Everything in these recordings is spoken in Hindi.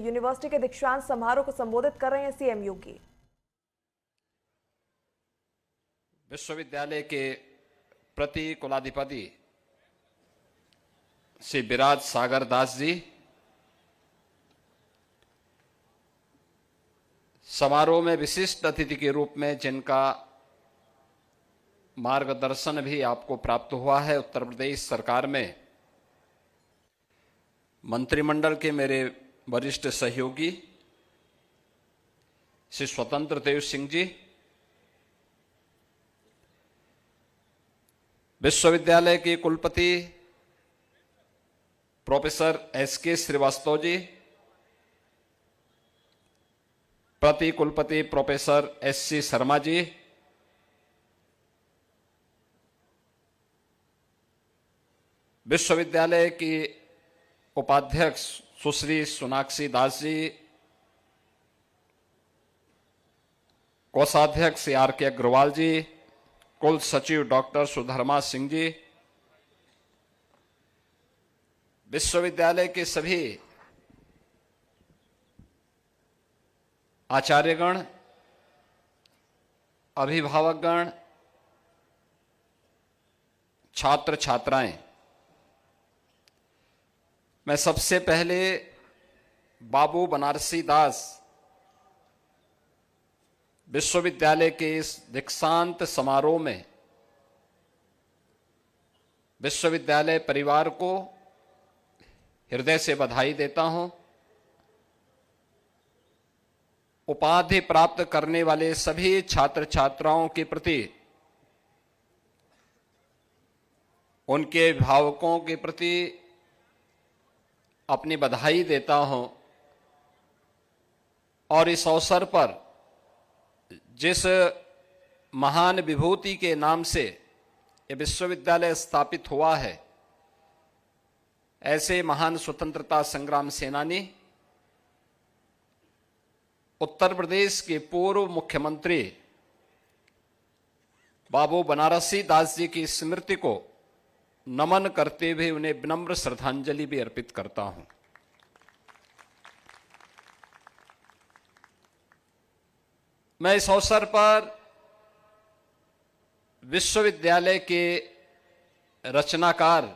यूनिवर्सिटी के दीक्षांत समारोह को संबोधित कर रहे हैं सीएम योगी। विश्वविद्यालय के प्रति कुलाधिपति श्री विराज सागर दास जी, समारोह में विशिष्ट अतिथि के रूप में जिनका मार्गदर्शन भी आपको प्राप्त हुआ है, उत्तर प्रदेश सरकार में मंत्रिमंडल के मेरे वरिष्ठ सहयोगी श्री स्वतंत्र देव सिंह जी, विश्वविद्यालय के कुलपति प्रोफेसर एसके श्रीवास्तव जी, प्रति कुलपति प्रोफेसर एससी शर्मा जी, विश्वविद्यालय की उपाध्यक्ष सुश्री सोनाक्षी दास जी, कोषाध्यक्ष श्री आर के अग्रवाल जी, कुल सचिव डॉक्टर सुधर्मा सिंह जी, विश्वविद्यालय के सभी आचार्यगण, अभिभावकगण, छात्र छात्राएं, मैं सबसे पहले बाबू बनारसी दास विश्वविद्यालय के इस दीक्षांत समारोह में विश्वविद्यालय परिवार को हृदय से बधाई देता हूं। उपाधि प्राप्त करने वाले सभी छात्र छात्राओं के प्रति, उनके अभिभावकों के प्रति अपनी बधाई देता हूं और इस अवसर पर जिस महान विभूति के नाम से यह विश्वविद्यालय स्थापित हुआ है, ऐसे महान स्वतंत्रता संग्राम सेनानी उत्तर प्रदेश के पूर्व मुख्यमंत्री बाबू बनारसी दास जी की स्मृति को नमन करते हुए उन्हें विनम्र श्रद्धांजलि भी अर्पित करता हूं। मैं इस अवसर पर विश्वविद्यालय के रचनाकार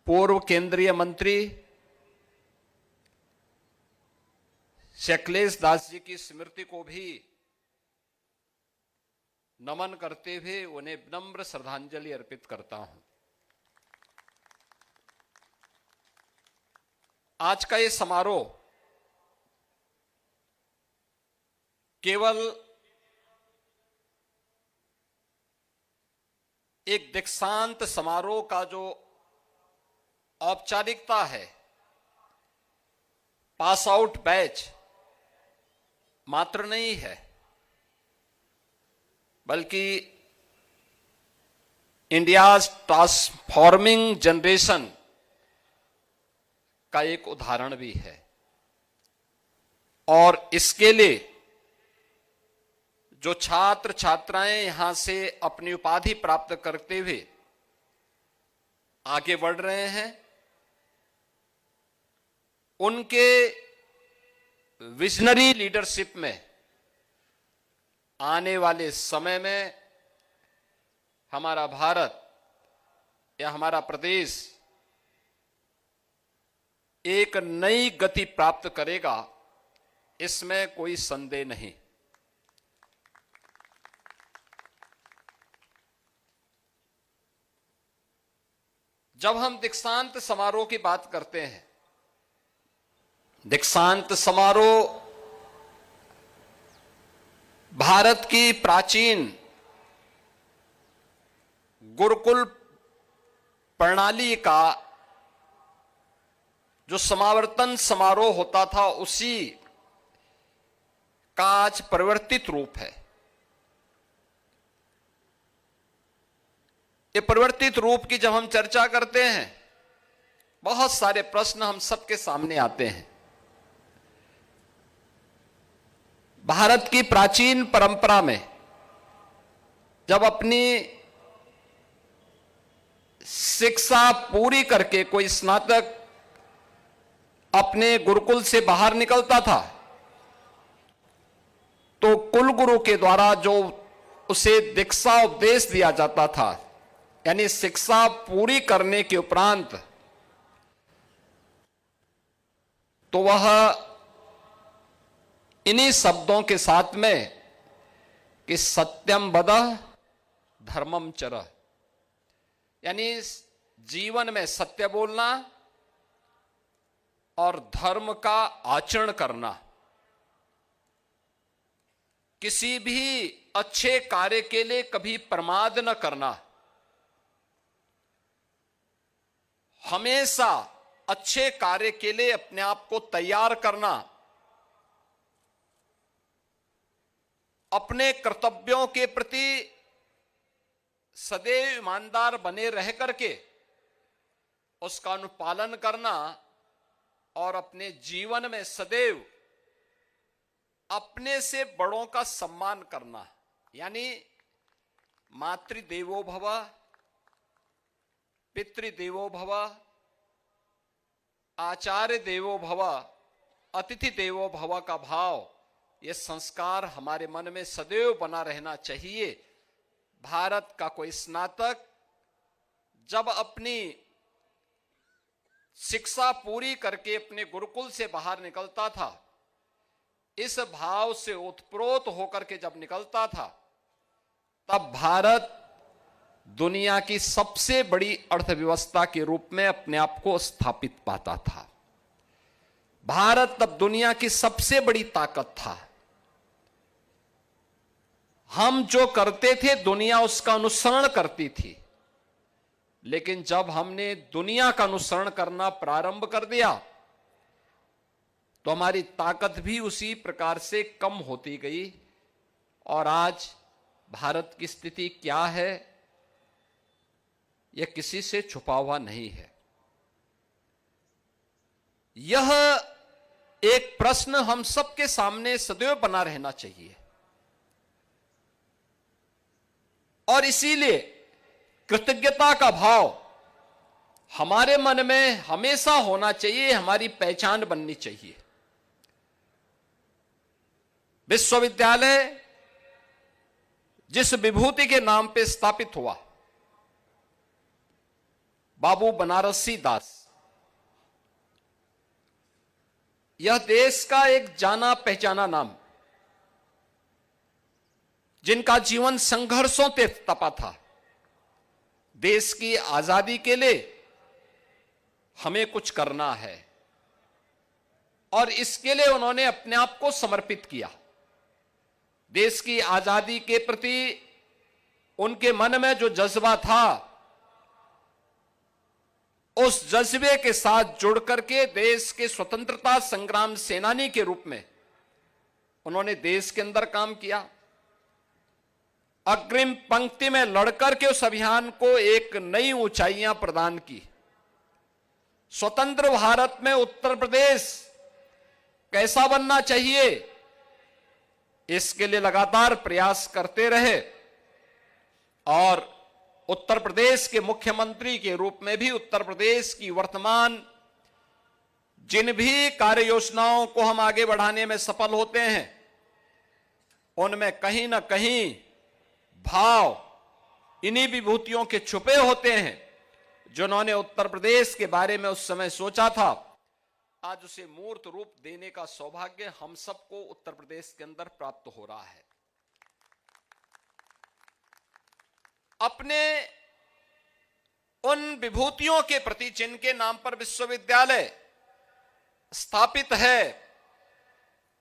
पूर्व केंद्रीय मंत्री अखिलेश दास जी की स्मृति को भी नमन करते हुए उन्हें विनम्र श्रद्धांजलि अर्पित करता हूं। आज का ये समारोह केवल एक दीक्षांत समारोह का जो औपचारिकता है, पास आउट बैच मात्र नहीं है, बल्कि इंडियाज ट्रांसफॉर्मिंग जनरेशन का एक उदाहरण भी है। और इसके लिए जो छात्र छात्राएं यहां से अपनी उपाधि प्राप्त करते हुए आगे बढ़ रहे हैं, उनके विजनरी लीडरशिप में आने वाले समय में हमारा भारत या हमारा प्रदेश एक नई गति प्राप्त करेगा, इसमें कोई संदेह नहीं। जब हम दीक्षांत समारोह की बात करते हैं, दीक्षांत समारोह भारत की प्राचीन गुरुकुल प्रणाली का जो समावर्तन समारोह होता था, उसी का आज परिवर्तित रूप है। ये परिवर्तित रूप की जब हम चर्चा करते हैं, बहुत सारे प्रश्न हम सबके सामने आते हैं। भारत की प्राचीन परंपरा में जब अपनी शिक्षा पूरी करके कोई स्नातक अपने गुरुकुल से बाहर निकलता था तो कुलगुरु के द्वारा जो उसे दीक्षा उपदेश दिया जाता था, यानी शिक्षा पूरी करने के उपरांत तो वह इन्हीं शब्दों के साथ में कि सत्यम वद धर्मम चर, यानी जीवन में सत्य बोलना और धर्म का आचरण करना, किसी भी अच्छे कार्य के लिए कभी प्रमाद न करना, हमेशा अच्छे कार्य के लिए अपने आप को तैयार करना, अपने कर्तव्यों के प्रति सदैव ईमानदार बने रह करके उसका अनुपालन करना और अपने जीवन में सदैव अपने से बड़ों का सम्मान करना, यानी मातृदेवो भव, पितृदेवो भव, आचार्य देवो भव, अतिथि देवो भव का भाव, यह संस्कार हमारे मन में सदैव बना रहना चाहिए। भारत का कोई स्नातक जब अपनी शिक्षा पूरी करके अपने गुरुकुल से बाहर निकलता था, इस भाव से ओतप्रोत होकर के जब निकलता था, तब भारत दुनिया की सबसे बड़ी अर्थव्यवस्था के रूप में अपने आप को स्थापित पाता था। भारत तब दुनिया की सबसे बड़ी ताकत था। हम जो करते थे दुनिया उसका अनुसरण करती थी, लेकिन जब हमने दुनिया का अनुसरण करना प्रारंभ कर दिया तो हमारी ताकत भी उसी प्रकार से कम होती गई और आज भारत की स्थिति क्या है यह किसी से छुपा हुआ नहीं है। यह एक प्रश्न हम सबके सामने सदैव बना रहना चाहिए और इसीलिए कृतज्ञता का भाव हमारे मन में हमेशा होना चाहिए, हमारी पहचान बननी चाहिए। विश्वविद्यालय जिस विभूति के नाम पे स्थापित हुआ, बाबू बनारसी दास, यह देश का एक जाना पहचाना नाम, जिनका जीवन संघर्षों से तपा था। देश की आजादी के लिए हमें कुछ करना है और इसके लिए उन्होंने अपने आप को समर्पित किया। देश की आजादी के प्रति उनके मन में जो जज्बा था, उस जज्बे के साथ जुड़ करके देश के स्वतंत्रता संग्राम सेनानी के रूप में उन्होंने देश के अंदर काम किया। अग्रिम पंक्ति में लड़कर के उस अभियान को एक नई ऊंचाइयां प्रदान की। स्वतंत्र भारत में उत्तर प्रदेश कैसा बनना चाहिए, इसके लिए लगातार प्रयास करते रहे और उत्तर प्रदेश के मुख्यमंत्री के रूप में भी उत्तर प्रदेश की वर्तमान जिन भी कार्य योजनाओं को हम आगे बढ़ाने में सफल होते हैं, उनमें कहीं ना कहीं भाव इन्हीं विभूतियों के छुपे होते हैं, जिन्होंने उत्तर प्रदेश के बारे में उस समय सोचा था। आज उसे मूर्त रूप देने का सौभाग्य हम सबको उत्तर प्रदेश के अंदर प्राप्त हो रहा है। अपने उन विभूतियों के प्रति जिनके नाम पर विश्वविद्यालय स्थापित है,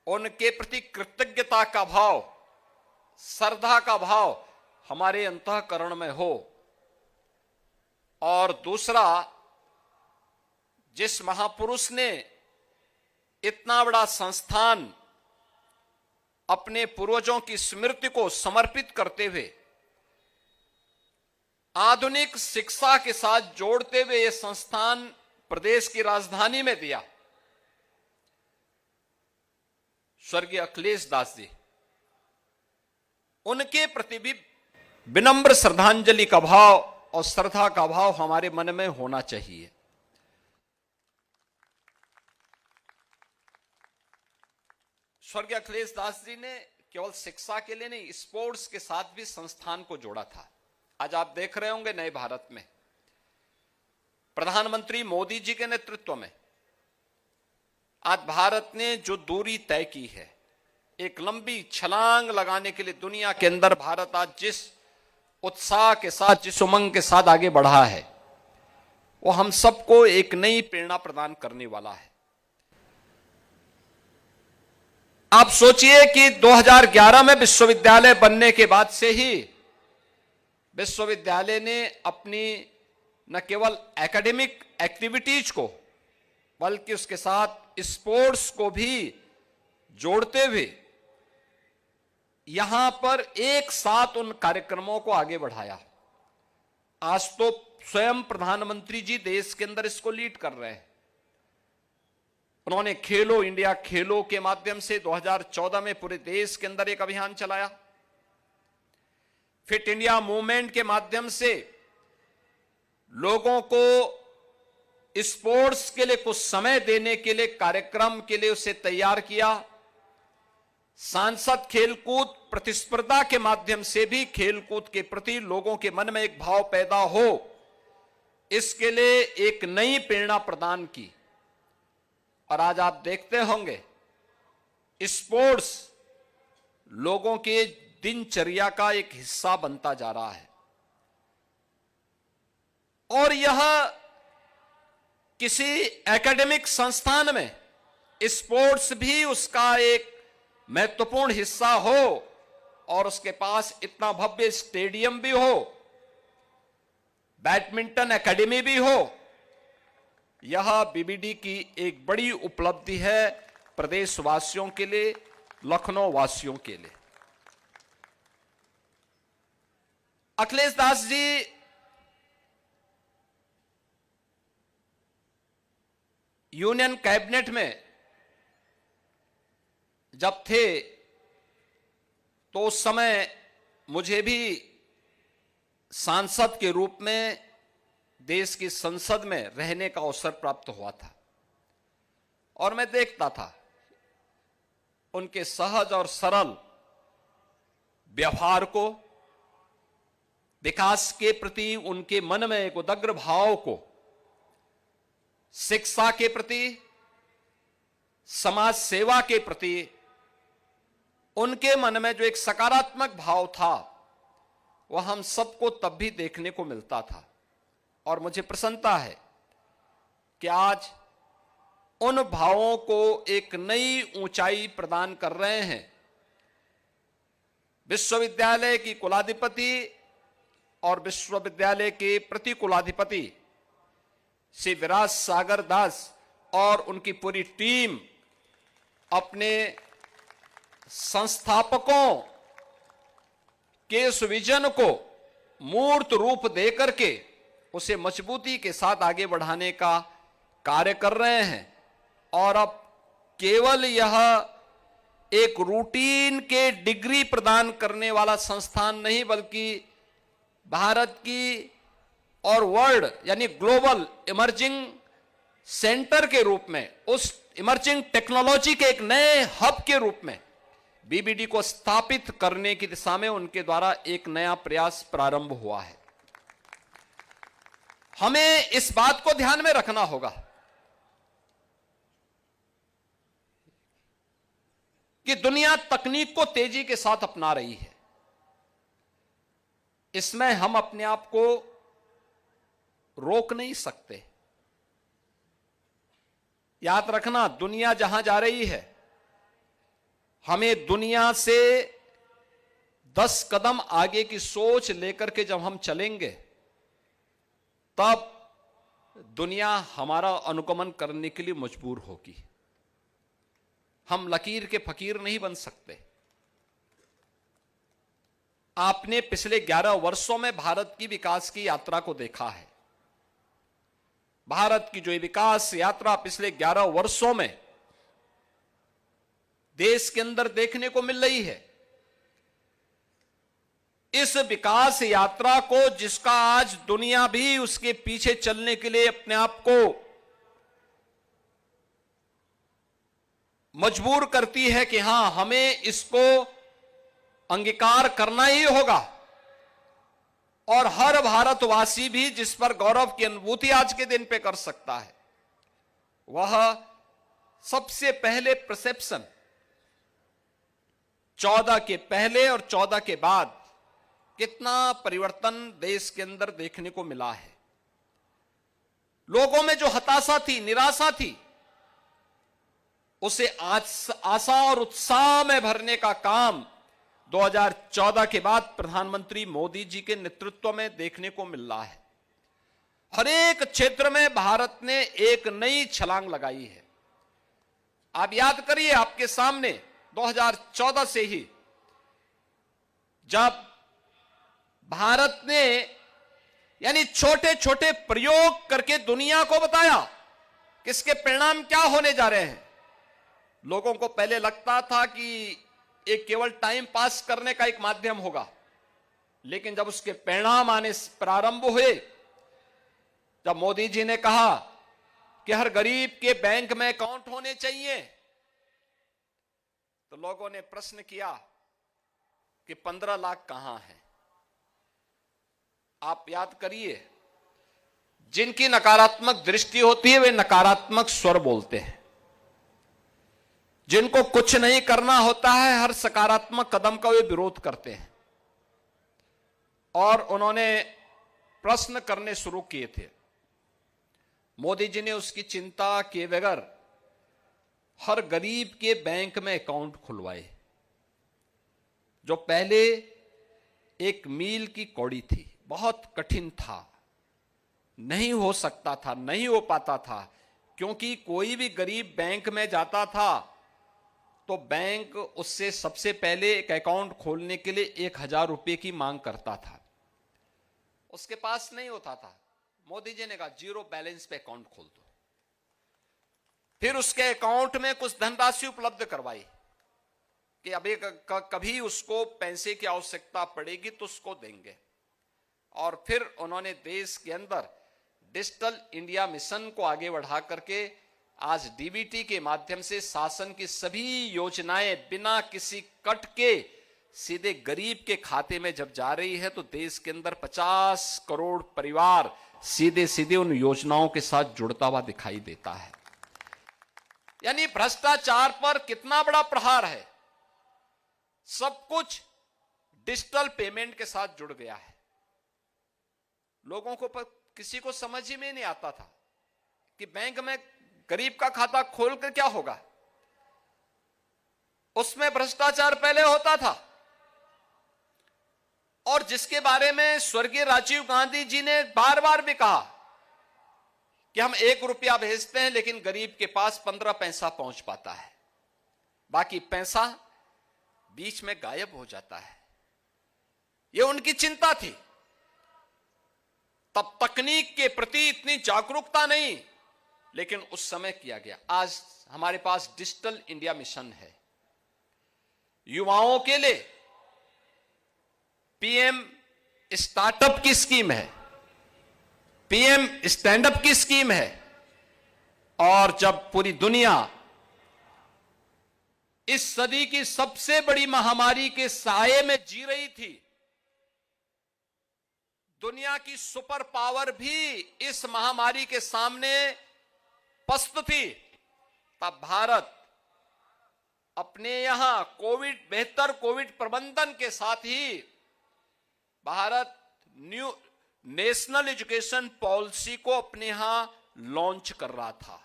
उनके प्रति कृतज्ञता का भाव, श्रद्धा का भाव हमारे अंतःकरण में हो। और दूसरा, जिस महापुरुष ने इतना बड़ा संस्थान अपने पूर्वजों की स्मृति को समर्पित करते हुए आधुनिक शिक्षा के साथ जोड़ते हुए यह संस्थान प्रदेश की राजधानी में दिया, स्वर्गीय अखिलेश दास जी, उनके प्रति भी विनम्र श्रद्धांजलि का भाव और श्रद्धा का भाव हमारे मन में होना चाहिए। स्वर्गीय अखिलेश दास जी ने केवल शिक्षा के लिए नहीं, स्पोर्ट्स के साथ भी संस्थान को जोड़ा था। आज आप देख रहे होंगे नए भारत में प्रधानमंत्री मोदी जी के नेतृत्व में आज भारत ने जो दूरी तय की है, एक लंबी छलांग लगाने के लिए दुनिया के अंदर भारत आज जिस उत्साह के साथ, जिस उमंग के साथ आगे बढ़ा है, वो हम सबको एक नई प्रेरणा प्रदान करने वाला है। आप सोचिए कि 2011 में विश्वविद्यालय बनने के बाद से ही विश्वविद्यालय ने अपनी न केवल एकेडमिक एक्टिविटीज को बल्कि उसके साथ स्पोर्ट्स को भी जोड़ते हुए यहां पर एक साथ उन कार्यक्रमों को आगे बढ़ाया। आज तो स्वयं प्रधानमंत्री जी देश के अंदर इसको लीड कर रहे हैं। उन्होंने खेलो इंडिया खेलो के माध्यम से 2014 में पूरे देश के अंदर एक अभियान चलाया। फिट इंडिया मूवमेंट के माध्यम से लोगों को स्पोर्ट्स के लिए कुछ समय देने के लिए, कार्यक्रम के लिए उसे तैयार किया। सांसद खेलकूद प्रतिस्पर्धा के माध्यम से भी खेलकूद के प्रति लोगों के मन में एक भाव पैदा हो, इसके लिए एक नई प्रेरणा प्रदान की। और आज आप देखते होंगे स्पोर्ट्स लोगों के दिनचर्या का एक हिस्सा बनता जा रहा है और यह किसी एकेडमिक संस्थान में स्पोर्ट्स भी उसका एक महत्वपूर्ण हिस्सा हो और उसके पास इतना भव्य स्टेडियम भी हो, बैडमिंटन एकेडमी भी हो, यह बीबीडी की एक बड़ी उपलब्धि है प्रदेशवासियों के लिए, लखनऊ वासियों के लिए। अखिलेश दास जी यूनियन कैबिनेट में जब थे तो उस समय मुझे भी सांसद के रूप में देश की संसद में रहने का अवसर प्राप्त हुआ था और मैं देखता था उनके सहज और सरल व्यवहार को, विकास के प्रति उनके मन में एक उदग्र भाव को, शिक्षा के प्रति, समाज सेवा के प्रति उनके मन में जो एक सकारात्मक भाव था वह हम सबको तब भी देखने को मिलता था। और मुझे प्रसन्नता है कि आज उन भावों को एक नई ऊंचाई प्रदान कर रहे हैं विश्वविद्यालय की कुलाधिपति और विश्वविद्यालय के प्रति कुलाधिपति श्री विराज सागर दास और उनकी पूरी टीम अपने संस्थापकों के इस विजन को मूर्त रूप देकर के उसे मजबूती के साथ आगे बढ़ाने का कार्य कर रहे हैं। और अब केवल यह एक रूटीन के डिग्री प्रदान करने वाला संस्थान नहीं बल्कि भारत की और वर्ल्ड यानी ग्लोबल इमर्जिंग सेंटर के रूप में, उस इमर्जिंग टेक्नोलॉजी के एक नए हब के रूप में बीबीडी को स्थापित करने की दिशा में उनके द्वारा एक नया प्रयास प्रारंभ हुआ है। हमें इस बात को ध्यान में रखना होगा कि दुनिया तकनीक को तेजी के साथ अपना रही है, इसमें हम अपने आप को रोक नहीं सकते। याद रखना, दुनिया जहां जा रही है, हमें दुनिया से 10 कदम आगे की सोच लेकर के जब हम चलेंगे तब दुनिया हमारा अनुगमन करने के लिए मजबूर होगी। हम लकीर के फकीर नहीं बन सकते। आपने पिछले 11 वर्षों में भारत की विकास की यात्रा को देखा है। भारत की जो विकास यात्रा पिछले 11 वर्षों में देश के अंदर देखने को मिल रही है, इस विकास यात्रा को, जिसका आज दुनिया भी उसके पीछे चलने के लिए अपने आप को मजबूर करती है कि हां, हमें इसको अंगीकार करना ही होगा, और हर भारतवासी भी जिस पर गौरव की अनुभूति आज के दिन पे कर सकता है, वह सबसे पहले परसेप्शन 14 के पहले और 14 के बाद कितना परिवर्तन देश के अंदर देखने को मिला है। लोगों में जो हताशा थी, निराशा थी, उसे आशा और उत्साह में भरने का काम 2014 के बाद प्रधानमंत्री मोदी जी के नेतृत्व में देखने को मिल रहा है। हर एक क्षेत्र में भारत ने एक नई छलांग लगाई है। आप याद करिए, आपके सामने 2014 से ही जब भारत ने यानी छोटे छोटे प्रयोग करके दुनिया को बताया कि इसके परिणाम क्या होने जा रहे हैं। लोगों को पहले लगता था कि एक केवल टाइम पास करने का एक माध्यम होगा, लेकिन जब उसके परिणाम आने प्रारंभ हुए, जब मोदी जी ने कहा कि हर गरीब के बैंक में अकाउंट होने चाहिए, तो लोगों ने प्रश्न किया कि 15 लाख कहां है। आप याद करिए, जिनकी नकारात्मक दृष्टि होती है वे नकारात्मक स्वर बोलते हैं, जिनको कुछ नहीं करना होता है हर सकारात्मक कदम का वे विरोध करते हैं। और उन्होंने प्रश्न करने शुरू किए थे। मोदी जी ने उसकी चिंता किए बगैर हर गरीब के बैंक में अकाउंट खुलवाए, जो पहले एक मील की कौड़ी थी, बहुत कठिन था, नहीं हो सकता था, नहीं हो पाता था, क्योंकि कोई भी गरीब बैंक में जाता था तो बैंक उससे सबसे पहले एक अकाउंट खोलने के लिए 1000 रुपए की मांग करता था। उसके पास नहीं होता था। मोदी जी ने कहा जीरो बैलेंस पे अकाउंट खोल दो। फिर उसके अकाउंट में कुछ धनराशि उपलब्ध करवाई कि अभी कभी उसको पैसे की आवश्यकता पड़ेगी तो उसको देंगे। और फिर उन्होंने देश के अंदर डिजिटल इंडिया मिशन को आगे बढ़ा करके आज डीबीटी के माध्यम से शासन की सभी योजनाएं बिना किसी कट के सीधे गरीब के खाते में जब जा रही है, तो देश के अंदर 50 करोड़ परिवार सीधे सीधे उन योजनाओं के साथ जुड़ता हुआ दिखाई देता है। यानी भ्रष्टाचार पर कितना बड़ा प्रहार है। सब कुछ डिजिटल पेमेंट के साथ जुड़ गया है। लोगों को किसी को समझ ही में नहीं आता था कि बैंक में गरीब का खाता खोलकर क्या होगा। उसमें भ्रष्टाचार पहले होता था, और जिसके बारे में स्वर्गीय राजीव गांधी जी ने बार बार भी कहा कि हम 1 रुपया भेजते हैं लेकिन गरीब के पास 15 पैसा पहुंच पाता है, बाकी पैसा बीच में गायब हो जाता है। यह उनकी चिंता थी। तब तकनीक के प्रति इतनी जागरूकता नहीं, लेकिन उस समय किया गया। आज हमारे पास डिजिटल इंडिया मिशन है। युवाओं के लिए पीएम स्टार्टअप की स्कीम है, पीएम स्टैंडअप की स्कीम है। और जब पूरी दुनिया इस सदी की सबसे बड़ी महामारी के साये में जी रही थी, दुनिया की सुपर पावर भी इस महामारी के सामने पस्त थी, तब भारत अपने यहां बेहतर कोविड प्रबंधन के साथ ही Bharat new national education policy को अपने यहां लॉन्च कर रहा था।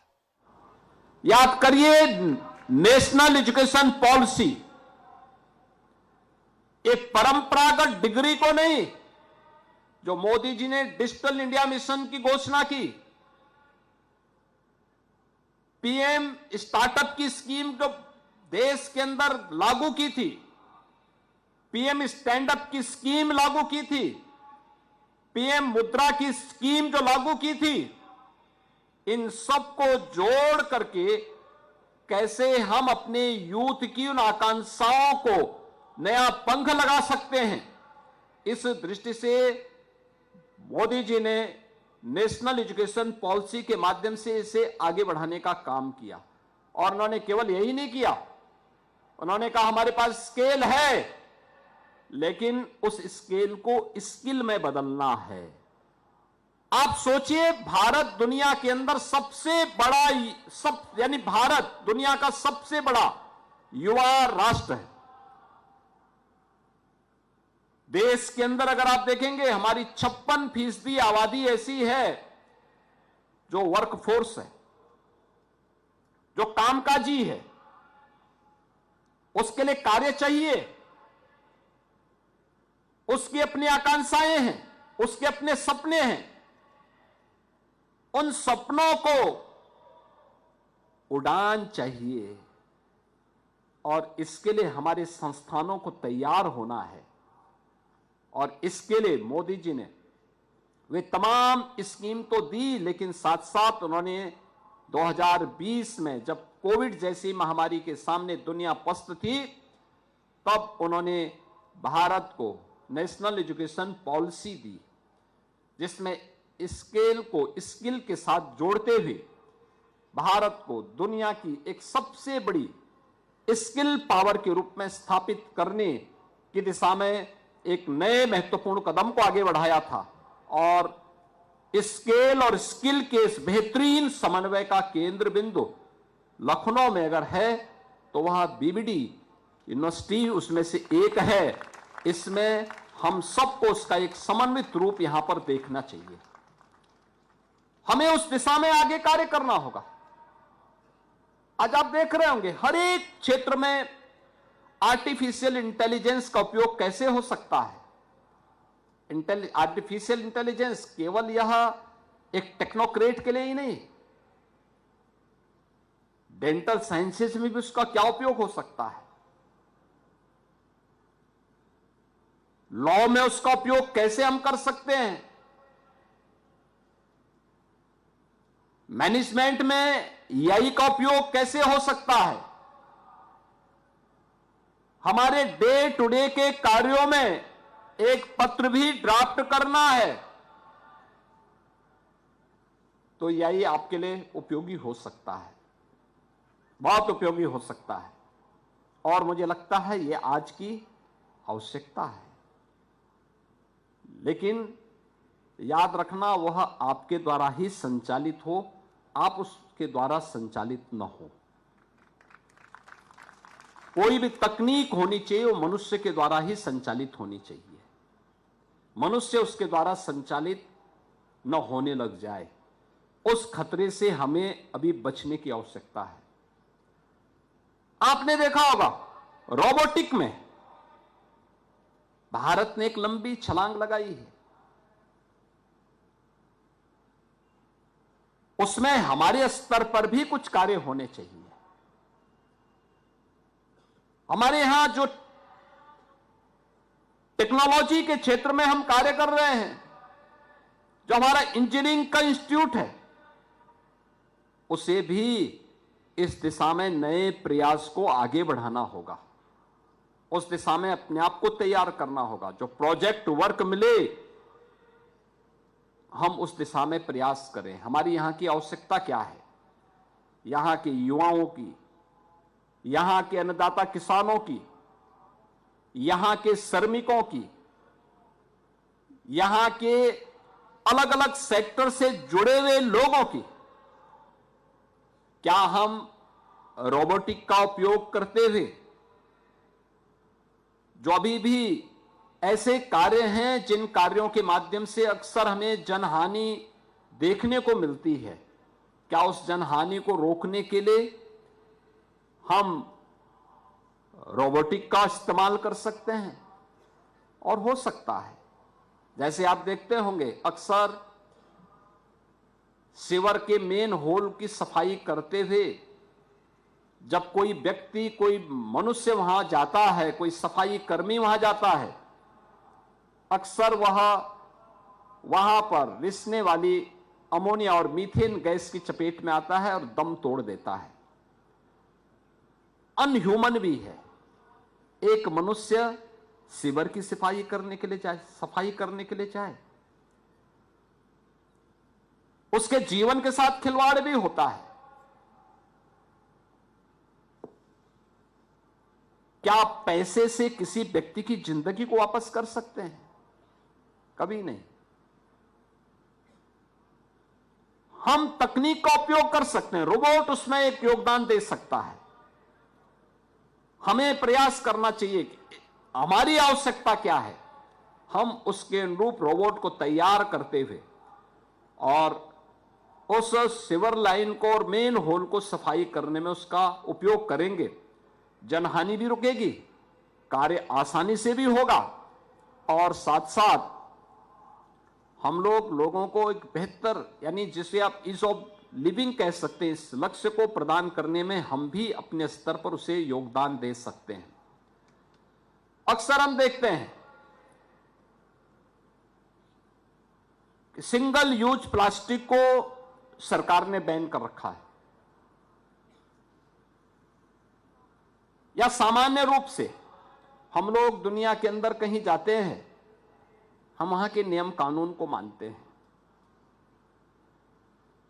याद करिए, नेशनल एजुकेशन पॉलिसी एक परंपरागत डिग्री को नहीं, जो मोदी जी ने डिजिटल इंडिया मिशन की घोषणा की, पीएम स्टार्टअप की स्कीम जो देश के अंदर लागू की थी, पीएम स्टैंडअप की स्कीम लागू की थी, पीएम मुद्रा की स्कीम जो लागू की थी, इन सबको जोड़ करके कैसे हम अपने यूथ की उन आकांक्षाओं को नया पंख लगा सकते हैं, इस दृष्टि से मोदी जी ने नेशनल एजुकेशन पॉलिसी के माध्यम से इसे आगे बढ़ाने का काम किया। और उन्होंने केवल यही नहीं किया, उन्होंने कहा हमारे पास स्केल है, लेकिन उस स्केल को स्किल में बदलना है। आप सोचिए, भारत दुनिया के अंदर सबसे बड़ा यानी भारत दुनिया का सबसे बड़ा युवा राष्ट्र है। देश के अंदर अगर आप देखेंगे, हमारी 56% आबादी ऐसी है जो वर्कफोर्स है, जो कामकाजी है, उसके लिए कार्य चाहिए, उसकी अपनी आकांक्षाएं हैं, उसके अपने सपने हैं। उन सपनों को उड़ान चाहिए और इसके लिए हमारे संस्थानों को तैयार होना है। और इसके लिए मोदी जी ने वे तमाम स्कीम तो दी, लेकिन साथ साथ उन्होंने 2020 में जब कोविड जैसी महामारी के सामने दुनिया पस्त थी, तब उन्होंने भारत को नेशनल एजुकेशन पॉलिसी दी, जिसमें स्केल को स्किल के साथ जोड़ते हुए भारत को दुनिया की एक सबसे बड़ी स्किल पावर के रूप में स्थापित करने की दिशा में एक नए महत्वपूर्ण कदम को आगे बढ़ाया था। और स्केल और स्किल के इस बेहतरीन समन्वय का केंद्र बिंदु लखनऊ में अगर है तो वह बीबीडी यूनिवर्सिटी उसमें से एक है। इसमें हम सबको उसका एक समन्वित रूप यहां पर देखना चाहिए। हमें उस दिशा में आगे कार्य करना होगा। आज आप देख रहे होंगे हर एक क्षेत्र में आर्टिफिशियल इंटेलिजेंस का उपयोग कैसे हो सकता है। आर्टिफिशियल इंटेलिजेंस केवल यह एक टेक्नोक्रेट के लिए ही नहीं, डेंटल साइंसेज में भी उसका क्या उपयोग हो सकता है, लॉ में उसका उपयोग कैसे हम कर सकते हैं, मैनेजमेंट में एआई का उपयोग कैसे हो सकता है, हमारे डे टू डे के कार्यों में एक पत्र भी ड्राफ्ट करना है तो एआई आपके लिए उपयोगी हो सकता है, बहुत उपयोगी हो सकता है। और मुझे लगता है यह आज की आवश्यकता है। लेकिन याद रखना, वह आपके द्वारा ही संचालित हो, आप उसके द्वारा संचालित न हो। कोई भी तकनीक होनी चाहिए वो मनुष्य के द्वारा ही संचालित होनी चाहिए। मनुष्य उसके द्वारा संचालित न होने लग जाए, उस खतरे से हमें अभी बचने की आवश्यकता है। आपने देखा होगा रोबोटिक में भारत ने एक लंबी छलांग लगाई है। उसमें हमारे स्तर पर भी कुछ कार्य होने चाहिए। हमारे यहां जो टेक्नोलॉजी के क्षेत्र में हम कार्य कर रहे हैं, जो हमारा इंजीनियरिंग का इंस्टीट्यूट है, उसे भी इस दिशा में नए प्रयास को आगे बढ़ाना होगा। उस दिशा में अपने आप को तैयार करना होगा। जो प्रोजेक्ट वर्क मिले हम उस दिशा में प्रयास करें। हमारी यहां की आवश्यकता क्या है, यहां के युवाओं की, यहां के अन्नदाता किसानों की, यहां के श्रमिकों की, यहां के अलग अलग सेक्टर से जुड़े हुए लोगों की। क्या हम रोबोटिक का उपयोग करते हुए जो अभी भी ऐसे कार्य हैं जिन कार्यों के माध्यम से अक्सर हमें जनहानि देखने को मिलती है, क्या उस जनहानि को रोकने के लिए हम रोबोटिक का इस्तेमाल कर सकते हैं? और हो सकता है। जैसे आप देखते होंगे अक्सर सीवर के मेन होल की सफाई करते हुए जब कोई व्यक्ति, कोई मनुष्य वहां जाता है, कोई सफाई कर्मी वहां जाता है, अक्सर वहां पर रिसने वाली अमोनिया और मीथेन गैस की चपेट में आता है और दम तोड़ देता है। अनह्यूमन भी है। एक मनुष्य सीवर की सफाई करने के लिए जाए, उसके जीवन के साथ खिलवाड़ भी होता है। क्या आप पैसे से किसी व्यक्ति की जिंदगी को वापस कर सकते हैं? कभी नहीं। हम तकनीक का उपयोग कर सकते हैं, रोबोट उसमें एक योगदान दे सकता है। हमें प्रयास करना चाहिए कि हमारी आवश्यकता क्या है, हम उसके अनुरूप रोबोट को तैयार करते हुए और उस सीवर लाइन को और मेन होल को सफाई करने में उसका उपयोग करेंगे। जनहानि भी रुकेगी, कार्य आसानी से भी होगा और साथ साथ हम लोगों को एक बेहतर, यानी जिसे आप ईज ऑफ लिविंग कह सकते हैं, इस लक्ष्य को प्रदान करने में हम भी अपने स्तर पर उसे योगदान दे सकते हैं। अक्सर हम देखते हैं कि सिंगल यूज प्लास्टिक को सरकार ने बैन कर रखा है, या सामान्य रूप से हम लोग दुनिया के अंदर कहीं जाते हैं, हम वहां के नियम कानून को मानते हैं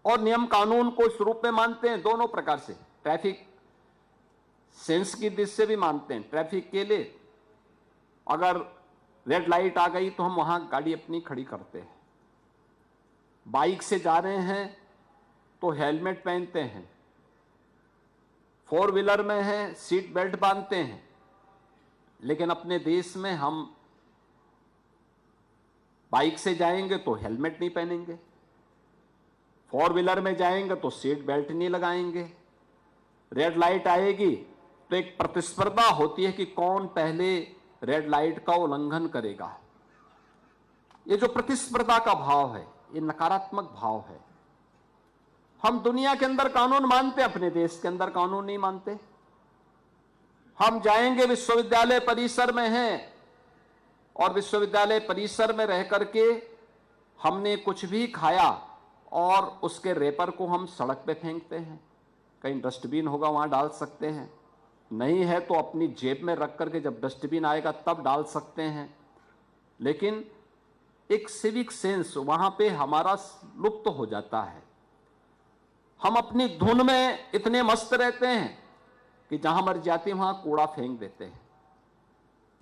और नियम कानून को इस रूप में मानते हैं दोनों प्रकार से। ट्रैफिक सेंस की दृष्टि से भी मानते हैं। ट्रैफिक के लिए अगर रेड लाइट आ गई तो हम वहां गाड़ी अपनी खड़ी करते हैं। बाइक से जा रहे हैं तो हेलमेट पहनते हैं, फोर व्हीलर में है सीट बेल्ट बांधते हैं। लेकिन अपने देश में हम बाइक से जाएंगे तो हेलमेट नहीं पहनेंगे, फोर व्हीलर में जाएंगे तो सीट बेल्ट नहीं लगाएंगे। रेड लाइट आएगी तो एक प्रतिस्पर्धा होती है कि कौन पहले रेड लाइट का उल्लंघन करेगा। ये जो प्रतिस्पर्धा का भाव है, ये नकारात्मक भाव है। हम दुनिया के अंदर कानून मानते हैं, अपने देश के अंदर कानून नहीं मानते। हम जाएंगे, विश्वविद्यालय परिसर में हैं और विश्वविद्यालय परिसर में रह करके हमने कुछ भी खाया और उसके रेपर को हम सड़क पे फेंकते हैं। कहीं डस्टबिन होगा वहां डाल सकते हैं, नहीं है तो अपनी जेब में रख करके जब डस्टबिन आएगा तब डाल सकते हैं। लेकिन एक सिविक सेंस वहां पे हमारा लुप्त हो जाता है। हम अपनी धुन में इतने मस्त रहते हैं कि जहां मर जाते हैं वहां कूड़ा फेंक देते हैं।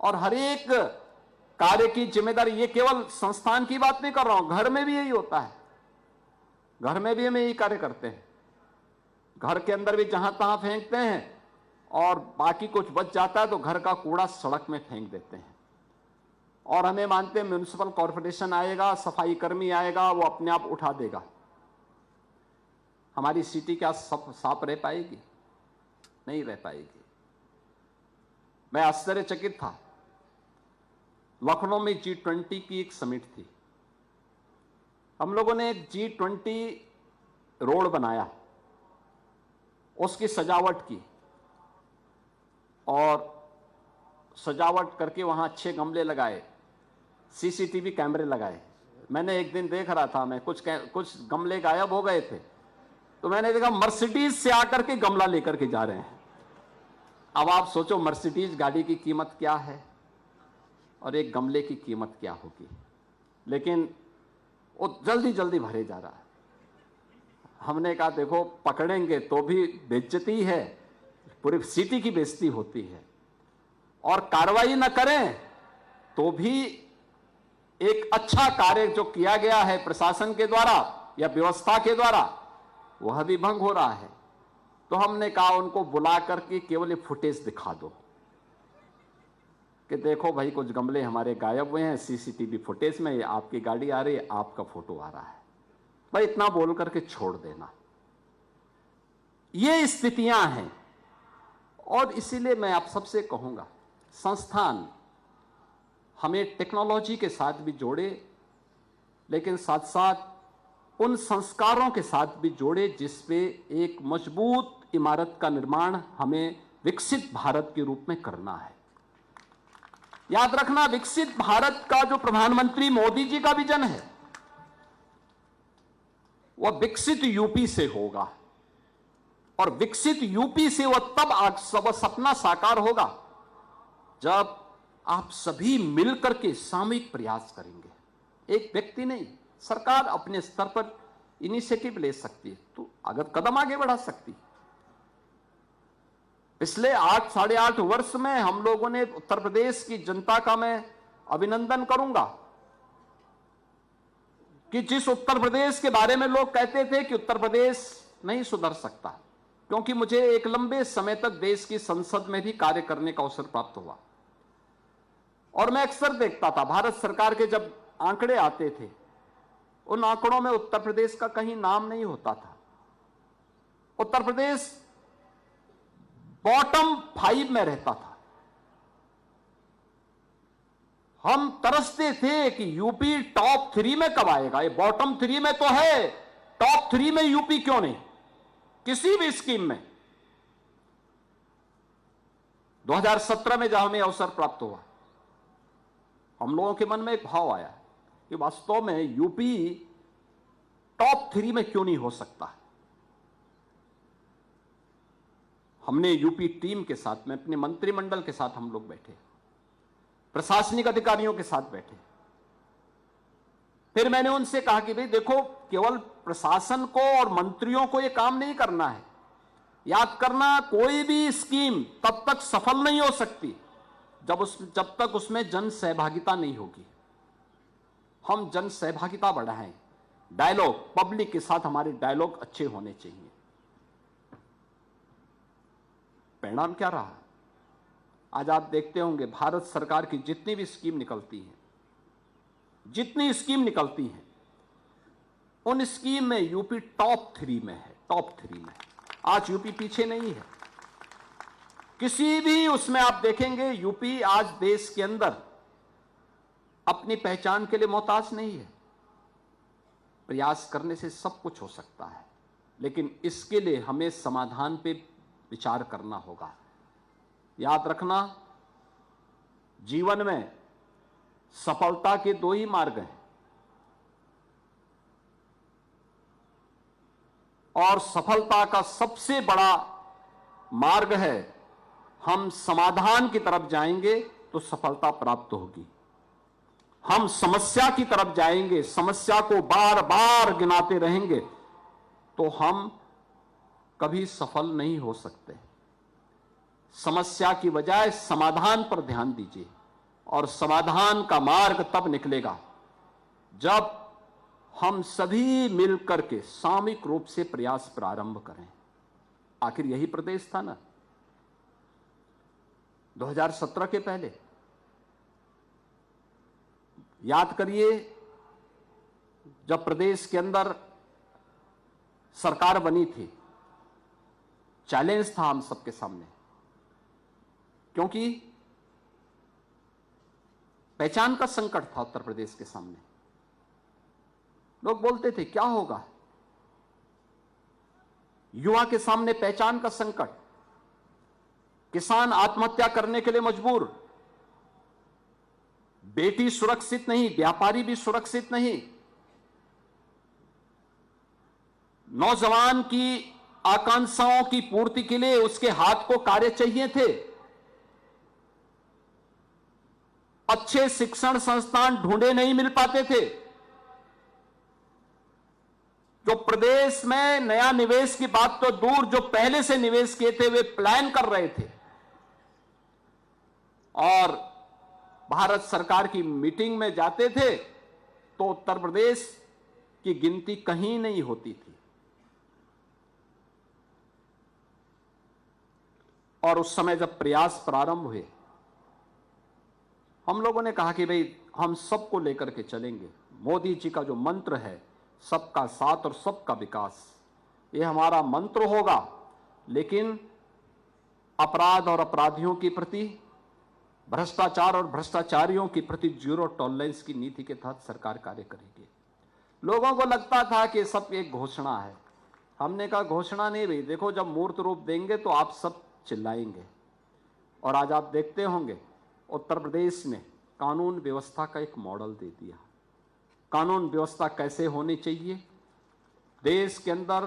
और हर एक कार्य की जिम्मेदारी, ये केवल संस्थान की बात नहीं कर रहा हूं, घर में भी यही होता है। घर में भी हम यही कार्य करते हैं। घर के अंदर भी जहां तहां फेंकते हैं और बाकी कुछ बच जाता है तो घर का कूड़ा सड़क में फेंक देते हैं। और हमें मानते हैं म्युनिसिपल कॉर्पोरेशन आएगा, सफाई कर्मी आएगा, वो अपने आप उठा देगा। हमारी सिटी क्या साफ रह पाएगी? नहीं रह पाएगी। मैं आश्चर्यचकित था, लखनऊ में G20 की एक समिट थी। हम लोगों ने एक G20 रोड बनाया, उसकी सजावट की और सजावट करके वहां अच्छे गमले लगाए, सीसीटीवी कैमरे लगाए। मैंने एक दिन देख रहा था, मैं कुछ गमले गायब हो गए थे तो मैंने देखा मर्सिडीज से आकर के गमला लेकर के जा रहे हैं। अब आप सोचो मर्सिडीज गाड़ी की कीमत क्या है और एक गमले की कीमत क्या होगी। लेकिन वो जल्दी जल्दी भरे जा रहा है। हमने कहा देखो पकड़ेंगे तो भी बेइज्जती है, पूरी सिटी की बेइज्जती होती है, और कार्रवाई न करें तो भी एक अच्छा कार्य जो किया गया है प्रशासन के द्वारा या व्यवस्था के द्वारा वह भी भंग हो रहा है। तो हमने कहा उनको बुला करके केवल ये फुटेज दिखा दो कि देखो भाई कुछ गमले हमारे गायब हुए हैं, सीसीटीवी फुटेज में आपकी गाड़ी आ रही है, आपका फोटो आ रहा है। भाई इतना बोल करके छोड़ देना। ये स्थितियां हैं और इसीलिए मैं आप सबसे कहूंगा संस्थान हमें टेक्नोलॉजी के साथ भी जोड़े, लेकिन साथ साथ उन संस्कारों के साथ भी जोड़े जिसपे एक मजबूत इमारत का निर्माण हमें विकसित भारत के रूप में करना है। याद रखना, विकसित भारत का जो प्रधानमंत्री मोदी जी का विजन है वह विकसित यूपी से होगा, और विकसित यूपी से वह तब सपना साकार होगा जब आप सभी मिलकर के सामूहिक प्रयास करेंगे। एक व्यक्ति नहीं, सरकार अपने स्तर पर इनिशिएटिव ले सकती है, तो अगर कदम आगे बढ़ा सकती है। पिछले 8-8.5 वर्ष में हम लोगों ने उत्तर प्रदेश की जनता का मैं अभिनंदन करूंगा कि जिस उत्तर प्रदेश के बारे में लोग कहते थे कि उत्तर प्रदेश नहीं सुधर सकता, क्योंकि मुझे एक लंबे समय तक देश की संसद में भी कार्य करने का अवसर प्राप्त हुआ और मैं अक्सर देखता था भारत सरकार के जब आंकड़े आते थे, उन आंकड़ों में उत्तर प्रदेश का कहीं नाम नहीं होता था। उत्तर प्रदेश बॉटम 5 में रहता था। हम तरसते थे कि यूपी टॉप 3 में कब आएगा। ये बॉटम 3 में तो है, टॉप 3 में यूपी क्यों नहीं किसी भी स्कीम में। 2017 में जब हमें अवसर प्राप्त हुआ, हम लोगों के मन में एक भाव आया कि वास्तव में यूपी टॉप 3 में क्यों नहीं हो सकता। हमने यूपी टीम के साथ में अपने मंत्रिमंडल के साथ हम लोग बैठे, प्रशासनिक अधिकारियों के साथ बैठे। फिर मैंने उनसे कहा कि भाई देखो, केवल प्रशासन को और मंत्रियों को यह काम नहीं करना है। याद करना, कोई भी स्कीम तब तक सफल नहीं हो सकती जब तक उसमें जन सहभागिता नहीं होगी। हम जन सहभागिता बढ़ाएं, डायलॉग, पब्लिक के साथ हमारे डायलॉग अच्छे होने चाहिए। परिणाम क्या रहा? आज आप देखते होंगे भारत सरकार की जितनी भी स्कीम निकलती हैं, उन स्कीम में यूपी टॉप 3 में है, टॉप 3 में। आज यूपी पीछे नहीं है किसी भी उसमें। आप देखेंगे यूपी आज देश के अंदर अपनी पहचान के लिए मोहताज नहीं है। प्रयास करने से सब कुछ हो सकता है, लेकिन इसके लिए हमें समाधान पे विचार करना होगा। याद रखना, जीवन में सफलता के 2 ही मार्ग हैं, और सफलता का सबसे बड़ा मार्ग है हम समाधान की तरफ जाएंगे तो सफलता प्राप्त होगी। हम समस्या की तरफ जाएंगे, समस्या को बार बार गिनाते रहेंगे तो हम कभी सफल नहीं हो सकते। समस्या की बजाय समाधान पर ध्यान दीजिए, और समाधान का मार्ग तब निकलेगा जब हम सभी मिलकर के सामूहिक रूप से प्रयास प्रारंभ करें। आखिर यही प्रदेश था ना 2017 के पहले। याद करिए, जब प्रदेश के अंदर सरकार बनी थी, चैलेंज था हम सबके सामने, क्योंकि पहचान का संकट था उत्तर प्रदेश के सामने। लोग बोलते थे क्या होगा, युवा के सामने पहचान का संकट, किसान आत्महत्या करने के लिए मजबूर, बेटी सुरक्षित नहीं, व्यापारी भी सुरक्षित नहीं, नौजवान की आकांक्षाओं की पूर्ति के लिए उसके हाथ को कार्य चाहिए थे। अच्छे शिक्षण संस्थान ढूंढे नहीं मिल पाते थे। जो प्रदेश में नया निवेश की बात तो दूर, जो पहले से निवेश किए थे वे प्लान कर रहे थे, और भारत सरकार की मीटिंग में जाते थे तो उत्तर प्रदेश की गिनती कहीं नहीं होती थी। और उस समय जब प्रयास प्रारंभ हुए, हम लोगों ने कहा कि भाई हम सबको लेकर के चलेंगे। मोदी जी का जो मंत्र है, सबका साथ और सबका विकास, ये हमारा मंत्र होगा। लेकिन अपराध और अपराधियों के प्रति, भ्रष्टाचार और भ्रष्टाचारियों के प्रति जीरो टॉलरेंस की नीति के तहत सरकार कार्य करेगी। लोगों को लगता था कि सब एक घोषणा है। हमने कहा घोषणा नहीं भाई, देखो जब मूर्त रूप देंगे तो आप सब चिल्लाएंगे। और आज आप देखते होंगे उत्तर प्रदेश ने कानून व्यवस्था का एक मॉडल दे दिया। कानून व्यवस्था कैसे होनी चाहिए, देश के अंदर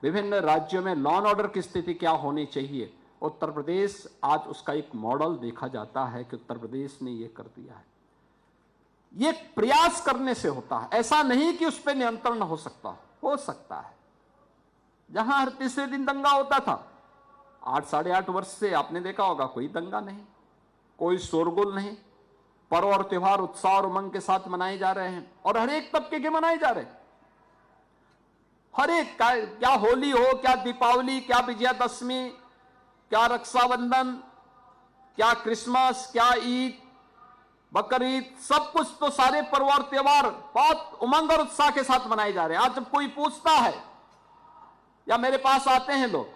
विभिन्न राज्यों में लॉ एंड ऑर्डर की स्थिति क्या होनी चाहिए, उत्तर प्रदेश आज उसका एक मॉडल देखा जाता है कि उत्तर प्रदेश ने यह कर दिया है। ये प्रयास करने से होता है, ऐसा नहीं कि उस पर नियंत्रण हो सकता है। जहां हर तीसरे दिन दंगा होता था, 8-8.5 वर्ष से आपने देखा होगा कोई दंगा नहीं, कोई शोरगुल नहीं, पर्व और त्योहार उत्साह और उमंग के साथ मनाए जा रहे हैं और हर एक तबके के मनाए जा रहे हैं। हर एक, क्या होली हो, क्या दीपावली, क्या विजयादशमी, क्या रक्षाबंधन, क्या क्रिसमस, क्या ईद, बकरीद, सब कुछ तो सारे पर्व और त्योहार बहुत उमंग और उत्साह के साथ मनाए जा रहे हैं। आज जब कोई पूछता है या मेरे पास आते हैं लोग,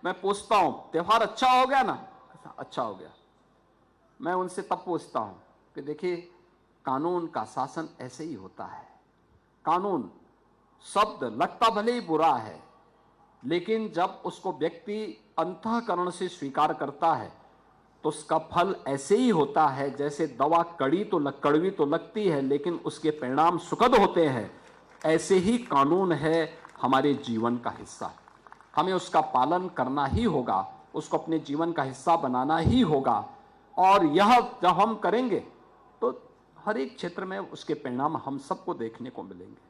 मैं पूछता हूं त्योहार अच्छा हो गया ना, अच्छा हो गया, मैं उनसे तब पूछता हूं कि देखिए कानून का शासन ऐसे ही होता है। कानून शब्द लगता भले ही बुरा है, लेकिन जब उसको व्यक्ति अंतःकरण से स्वीकार करता है तो उसका फल ऐसे ही होता है जैसे दवा कड़वी तो लगती है लेकिन उसके परिणाम सुखद होते हैं। ऐसे ही कानून है हमारे जीवन का हिस्सा, हमें उसका पालन करना ही होगा, उसको अपने जीवन का हिस्सा बनाना ही होगा। और यह जब हम करेंगे तो हर एक क्षेत्र में उसके परिणाम हम सबको देखने को मिलेंगे।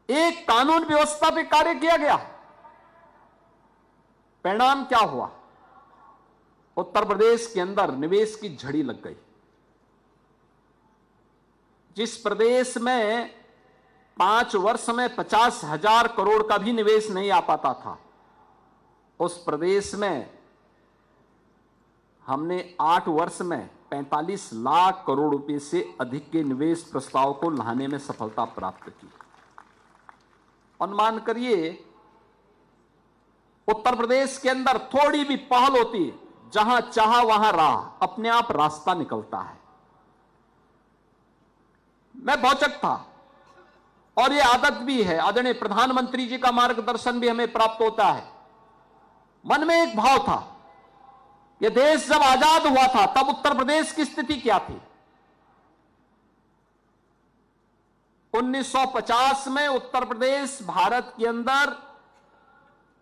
एक कानून व्यवस्था पे कार्य किया गया, परिणाम क्या हुआ? उत्तर प्रदेश के अंदर निवेश की झड़ी लग गई। जिस प्रदेश में 5 वर्ष में 50,000 करोड़ का भी निवेश नहीं आ पाता था, उस प्रदेश में हमने 8 वर्ष में 45 लाख करोड़ रुपए से अधिक के निवेश प्रस्ताव को लाने में सफलता प्राप्त की। अनुमान करिए उत्तर प्रदेश के अंदर थोड़ी भी पहल होती, जहां चाहा वहां राह, अपने आप रास्ता निकलता है। मैं भौचक था और यह आदत भी है, आदरणीय प्रधानमंत्री जी का मार्गदर्शन भी हमें प्राप्त होता है। मन में एक भाव था, यह देश जब आजाद हुआ था तब उत्तर प्रदेश की स्थिति क्या थी? 1950 में उत्तर प्रदेश भारत के अंदर,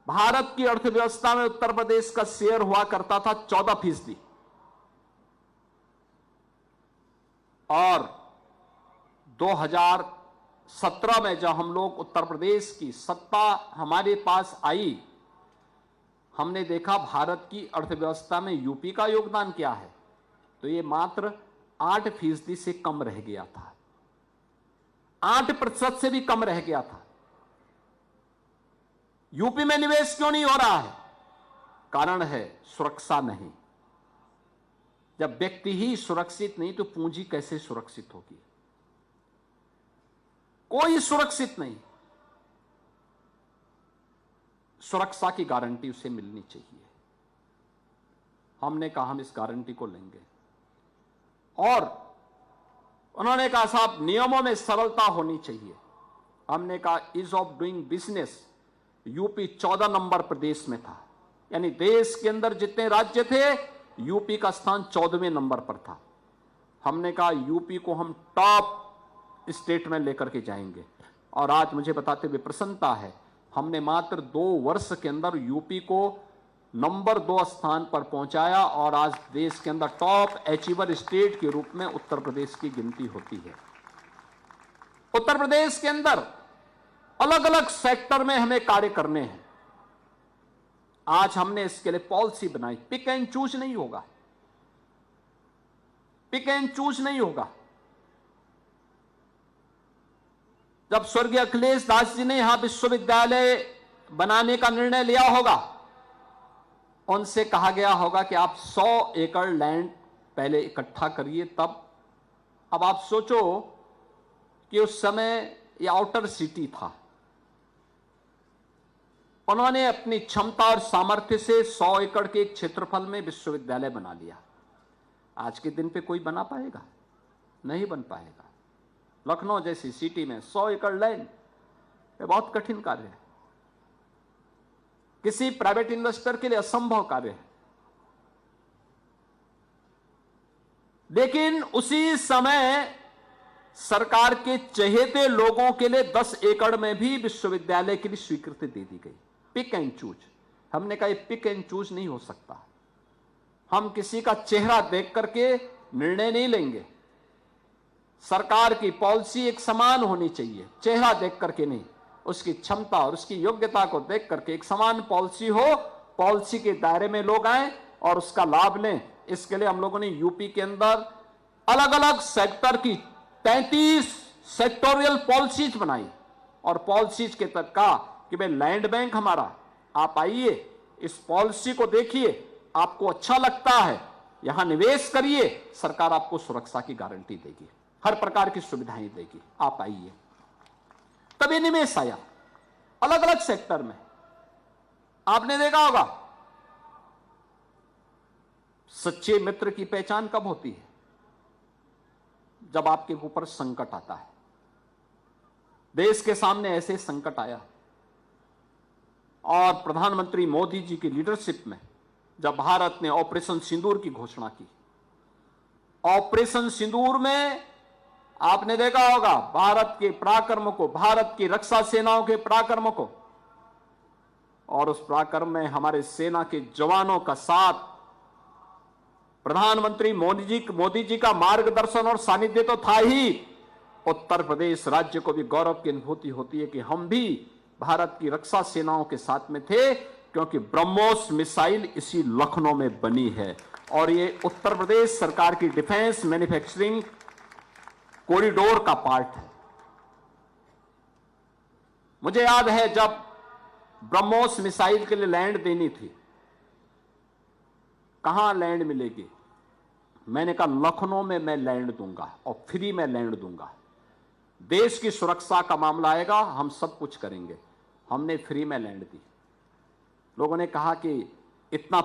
भारत की अर्थव्यवस्था में उत्तर प्रदेश का शेयर हुआ करता था 14%। और 2017 में जब हम लोग उत्तर प्रदेश की सत्ता हमारे पास आई, हमने देखा भारत की अर्थव्यवस्था में यूपी का योगदान क्या है, तो यह मात्र 8% से कम रह गया था, 8% से भी कम रह गया था। यूपी में निवेश क्यों नहीं हो रहा है? कारण है सुरक्षा नहीं। जब व्यक्ति ही सुरक्षित नहीं तो पूंजी कैसे सुरक्षित होगी? कोई सुरक्षित नहीं। सुरक्षा की गारंटी उसे मिलनी चाहिए। हमने कहा हम इस गारंटी को लेंगे और उन्होंने कहा साहब नियमों में सरलता होनी चाहिए। हमने कहा ease of doing business, UP 14 नंबर प्रदेश में था, यानी देश के अंदर जितने राज्य थे यूपी का स्थान 14वें नंबर पर था। हमने कहा यूपी को हम टॉप स्टेट में लेकर के जाएंगे और आज मुझे बताते हुए प्रसन्नता है, हमने मात्र 2 वर्ष के अंदर यूपी को नंबर 2 स्थान पर पहुंचाया और आज देश के अंदर टॉप अचीवर स्टेट के रूप में उत्तर प्रदेश की गिनती होती है। उत्तर प्रदेश के अंदर अलग अलग सेक्टर में हमें कार्य करने हैं। आज हमने इसके लिए पॉलिसी बनाई। पिक एंड चूज नहीं होगा, पिक एंड चूज नहीं होगा। जब स्वर्गीय अखिलेश दास जी ने यहां विश्वविद्यालय बनाने का निर्णय लिया होगा, उनसे कहा गया होगा कि आप 100 एकड़ लैंड पहले इकट्ठा करिए तब। अब आप सोचो कि उस समय ये आउटर सिटी था, उन्होंने अपनी क्षमता और सामर्थ्य से 100 एकड़ के एक क्षेत्रफल में विश्वविद्यालय बना लिया। आज के दिन पे कोई बना पाएगा? नहीं बन पाएगा। लखनऊ जैसी सिटी में 100 एकड़ लैंड, ये बहुत कठिन कार्य है, किसी प्राइवेट इन्वेस्टर के लिए असंभव कार्य है। लेकिन उसी समय सरकार के चहेते लोगों के लिए 10 एकड़ में भी विश्वविद्यालय के लिए स्वीकृति दे दी गई। Pick and choose. हमने कहा ये पिक एंड चूज नहीं हो सकता। हम किसी का चेहरा देख करके निर्णय नहीं लेंगे। सरकार की पॉलिसी एक समान होनी चाहिए, चेहरा देख करके नहीं, उसकी क्षमता और उसकी योग्यता को देख करके एक समान पॉलिसी हो, पॉलिसी के दायरे में लोग आए और उसका लाभ लें। इसके लिए हम लोगों ने यूपी के अंदर अलग अलग सेक्टर की 33 सेक्टोरियल पॉलिसीज बनाई और पॉलिसीज के तहत कहा कि भाई लैंड बैंक हमारा, आप आइए, इस पॉलिसी को देखिए, आपको अच्छा लगता है यहां निवेश करिए, सरकार आपको सुरक्षा की गारंटी देगी, हर प्रकार की सुविधाएं देगी, आप आइए। तभी निवेश आया अलग अलग सेक्टर में। आपने देखा होगा सच्चे मित्र की पहचान कब होती है? जब आपके ऊपर संकट आता है। देश के सामने ऐसे संकट आया और प्रधानमंत्री मोदी जी की लीडरशिप में जब भारत ने ऑपरेशन सिंदूर की घोषणा की, ऑपरेशन सिंदूर में आपने देखा होगा भारत के पराक्रम को, भारत की रक्षा सेनाओं के पराक्रम को, और उस पराक्रम में हमारे सेना के जवानों का साथ, प्रधानमंत्री मोदी जी का मार्गदर्शन और सानिध्य तो था ही। उत्तर प्रदेश राज्य को भी गौरव की अनुभूति होती है कि हम भी भारत की रक्षा सेनाओं के साथ में थे, क्योंकि ब्रह्मोस मिसाइल इसी लखनऊ में बनी है और ये उत्तर प्रदेश सरकार की डिफेंस मैन्युफैक्चरिंग कॉरिडोर का पार्ट है। मुझे याद है जब ब्रह्मोस मिसाइल के लिए लैंड देनी थी, कहां लैंड मिलेगी, मैंने कहा लखनऊ में मैं लैंड दूंगा और फ्री में लैंड दूंगा। देश की सुरक्षा का मामला आएगा, हम सब कुछ करेंगे। हमने फ्री में लैंड दी। लोगों ने कहा कि इतना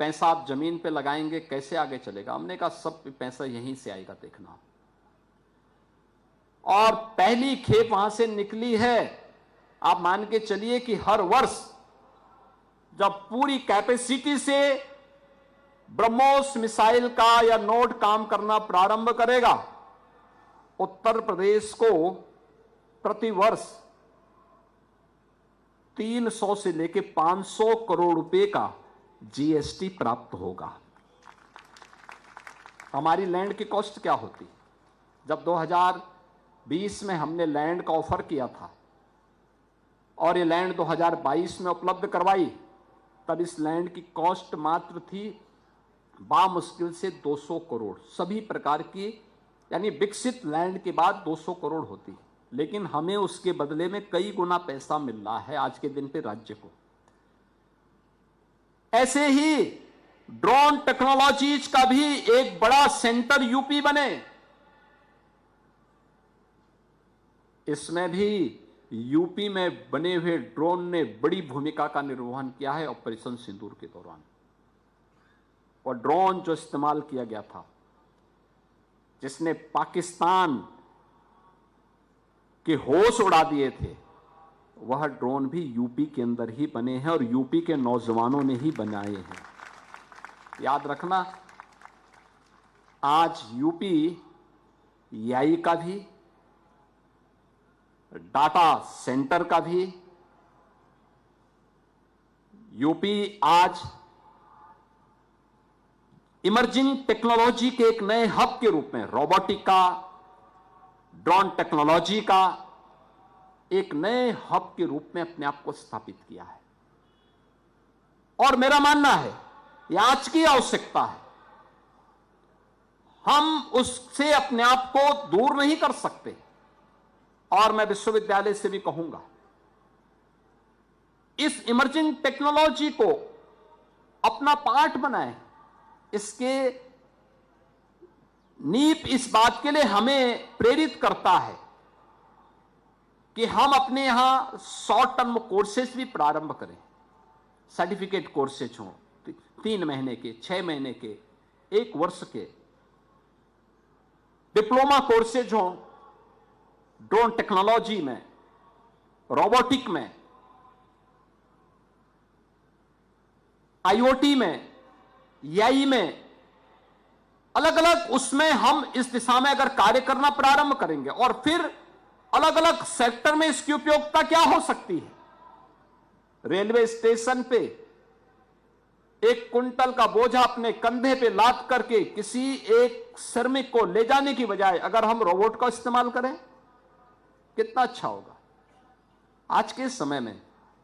पैसा आप जमीन पे लगाएंगे, कैसे आगे चलेगा? हमने कहा सब पैसा यहीं से आएगा, देखना। और पहली खेप वहां से निकली है। आप मान के चलिए कि हर वर्ष जब पूरी कैपेसिटी से ब्रह्मोस मिसाइल का या नोड काम करना प्रारंभ करेगा, उत्तर प्रदेश को प्रति वर्ष 300 से लेकर 500 करोड़ रुपए का जीएसटी प्राप्त होगा। हमारी लैंड की कॉस्ट क्या होती? जब 2020 में हमने लैंड का ऑफर किया था और ये लैंड 2022 में उपलब्ध करवाई, तब इस लैंड की कॉस्ट मात्र थी बामुश्किल से 200 करोड़। सभी प्रकार की, यानी विकसित लैंड के बाद 200 करोड़ होती, लेकिन हमें उसके बदले में कई गुना पैसा मिल रहा है आज के दिन पे राज्य को। ऐसे ही ड्रोन टेक्नोलॉजीज का भी एक बड़ा सेंटर यूपी बने। इसमें भी यूपी में बने हुए ड्रोन ने बड़ी भूमिका का निर्वहन किया है ऑपरेशन सिंदूर के दौरान। और ड्रोन जो इस्तेमाल किया गया था, जिसने पाकिस्तान के होश उड़ा दिए थे, वह ड्रोन भी यूपी के अंदर ही बने हैं और यूपी के नौजवानों ने ही बनाए हैं। याद रखना, आज यूपी एआई का भी, डाटा सेंटर का भी, यूपी आज इमर्जिंग टेक्नोलॉजी के एक नए हब के रूप में, रोबोटिक का, ड्रोन टेक्नोलॉजी का एक नए हब के रूप में अपने आप को स्थापित किया है। और मेरा मानना है यह आज की आवश्यकता है। हम उससे अपने आप को दूर नहीं कर सकते। और मैं विश्वविद्यालय से भी कहूंगा, इस इमर्जिंग टेक्नोलॉजी को अपना पार्ट बनाएं। इसके नींव इस बात के लिए हमें प्रेरित करता है कि हम अपने यहां शॉर्ट टर्म कोर्सेज भी प्रारंभ करें। सर्टिफिकेट कोर्सेज हों, 3 महीने के, 6 महीने के, 1 वर्ष के। डिप्लोमा कोर्सेज हों ड्रोन टेक्नोलॉजी में, रोबोटिक में, आईओटी में, एआई में, अलग अलग, उसमें हम इस दिशा में अगर कार्य करना प्रारंभ करेंगे और फिर अलग अलग सेक्टर में इसकी उपयोगिता क्या हो सकती है, रेलवे स्टेशन पे 1 कुंटल का बोझा अपने कंधे पे लाद करके किसी एक श्रमिक को ले जाने की बजाय अगर हम रोबोट का इस्तेमाल करें कितना अच्छा होगा। आज के समय में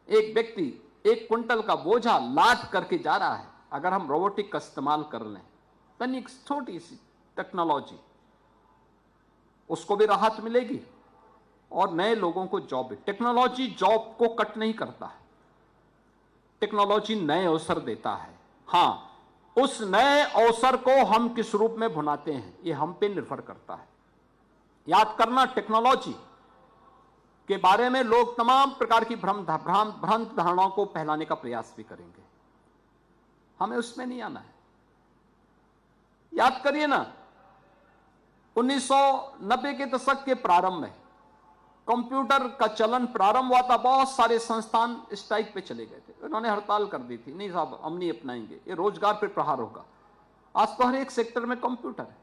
एक व्यक्ति 1 कुंटल का बोझा लाद करके जा रहा है, अगर हम रोबोटिक का इस्तेमाल कर लें, तनिक छोटी सी टेक्नोलॉजी, उसको भी राहत मिलेगी और नए लोगों को जॉब भी। टेक्नोलॉजी जॉब को कट नहीं करता है, टेक्नोलॉजी नए अवसर देता है। हां, उस नए अवसर को हम किस रूप में भुनाते हैं ये हम पे निर्भर करता है। याद करना, टेक्नोलॉजी के बारे में लोग तमाम प्रकार की भ्रांत धारणाओं को फैलाने का प्रयास भी करेंगे, हमें उसमें नहीं आना है। याद करिए ना, 1990 के दशक के प्रारंभ में कंप्यूटर का चलन प्रारंभ हुआ था। बहुत सारे संस्थान स्ट्राइक पे चले गए थे, उन्होंने हड़ताल कर दी थी, नहीं साहब हम नहीं अपनाएंगे, ये रोजगार पे प्रहार होगा। आज तो हर एक सेक्टर में कंप्यूटर है,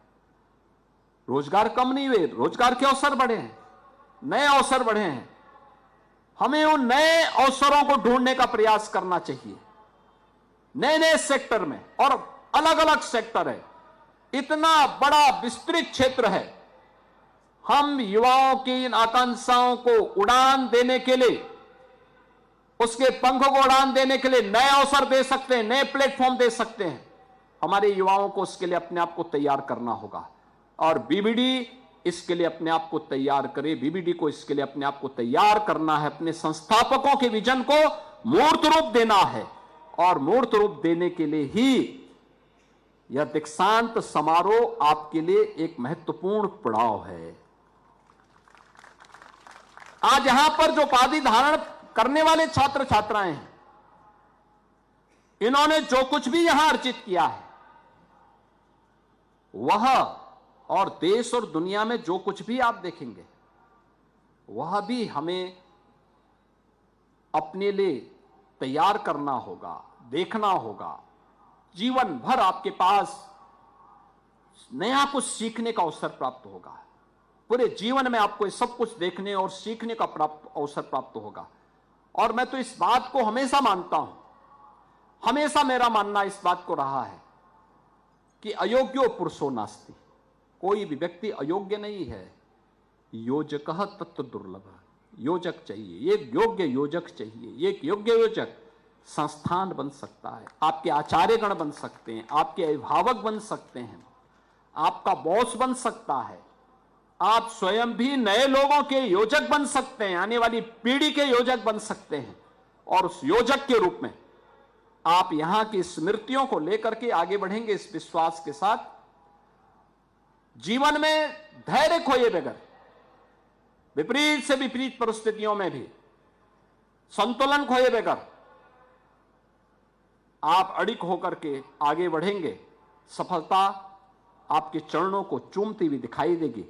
रोजगार कम नहीं हुए, रोजगार के अवसर बढ़े हैं, नए अवसर बढ़े हैं। हमें उन नए अवसरों को ढूंढने का प्रयास करना चाहिए, नए नए सेक्टर में, और अलग अलग सेक्टर है, इतना बड़ा विस्तृत क्षेत्र है। हम युवाओं की इन आकांक्षाओं को उड़ान देने के लिए, उसके पंखों को उड़ान देने के लिए नए अवसर दे सकते हैं, नए प्लेटफॉर्म दे सकते हैं। हमारे युवाओं को उसके लिए अपने आप को तैयार करना होगा और बीबीडी इसके लिए अपने आप को तैयार करे। बीबीडी को इसके लिए अपने आप को तैयार करना है, अपने संस्थापकों के विजन को मूर्त रूप देना है और मूर्त रूप देने के लिए ही यह दीक्षांत समारोह आपके लिए एक महत्वपूर्ण पड़ाव है। आज यहां पर जो उपाधि धारण करने वाले छात्र छात्राएं हैं, इन्होंने जो कुछ भी यहां अर्जित किया है वह, और देश और दुनिया में जो कुछ भी आप देखेंगे वह भी हमें अपने लिए तैयार करना होगा, देखना होगा। जीवन भर आपके पास नया कुछ सीखने का अवसर प्राप्त होगा, पूरे जीवन में आपको सब कुछ देखने और सीखने का अवसर प्राप्त होगा। और मैं तो इस बात को हमेशा मानता हूं, हमेशा मेरा मानना इस बात को रहा है कि अयोग्यो पुरुषो नास्ति, कोई भी व्यक्ति अयोग्य नहीं है। योजकः तत्व दुर्लभ, योजक चाहिए, एक योग्य योजक चाहिए। एक योग्य योजक संस्थान बन सकता है, आपके आचार्यगण बन सकते हैं, आपके अभिभावक बन सकते हैं, आपका बॉस बन सकता है, आप स्वयं भी नए लोगों के योजक बन सकते हैं, आने वाली पीढ़ी के योजक बन सकते हैं। और उस योजक के रूप में आप यहां की स्मृतियों को लेकर के आगे बढ़ेंगे इस विश्वास के साथ। जीवन में धैर्य खोए बगैर, विपरीत से विपरीत परिस्थितियों में भी संतुलन खोए बगैर आप अडिग होकर के आगे बढ़ेंगे। सफलता आपके चरणों को चूमती हुई दिखाई देगी।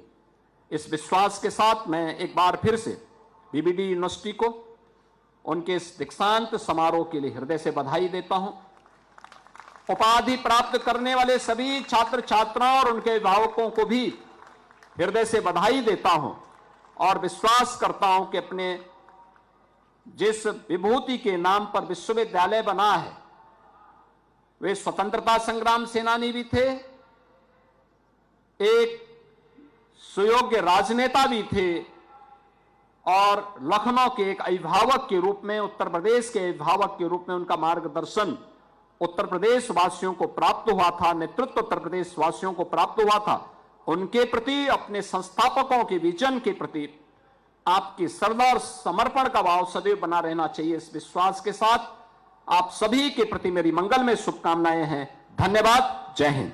इस विश्वास के साथ मैं एक बार फिर से बीबीडी यूनिवर्सिटी को उनके इस दीक्षांत समारोह के लिए हृदय से बधाई देता हूं। उपाधि प्राप्त करने वाले सभी छात्र छात्राओं और उनके अभिभावकों को भी हृदय से बधाई देता हूं और विश्वास करता हूं कि अपने जिस विभूति के नाम पर विश्वविद्यालय बना है, वे स्वतंत्रता संग्राम सेनानी भी थे, एक सुयोग्य राजनेता भी थे और लखनऊ के एक अभिभावक के रूप में, उत्तर प्रदेश के अभिभावक के रूप में उनका मार्गदर्शन उत्तर प्रदेश वासियों को प्राप्त हुआ था, नेतृत्व उत्तर प्रदेश वासियों को प्राप्त हुआ था। उनके प्रति, अपने संस्थापकों के विजन के प्रति आपकी श्रद्धा और समर्पण का भाव सदैव बना रहना चाहिए। इस विश्वास के साथ आप सभी के प्रति मेरी मंगलमय शुभकामनाएं हैं। धन्यवाद। जय हिंद।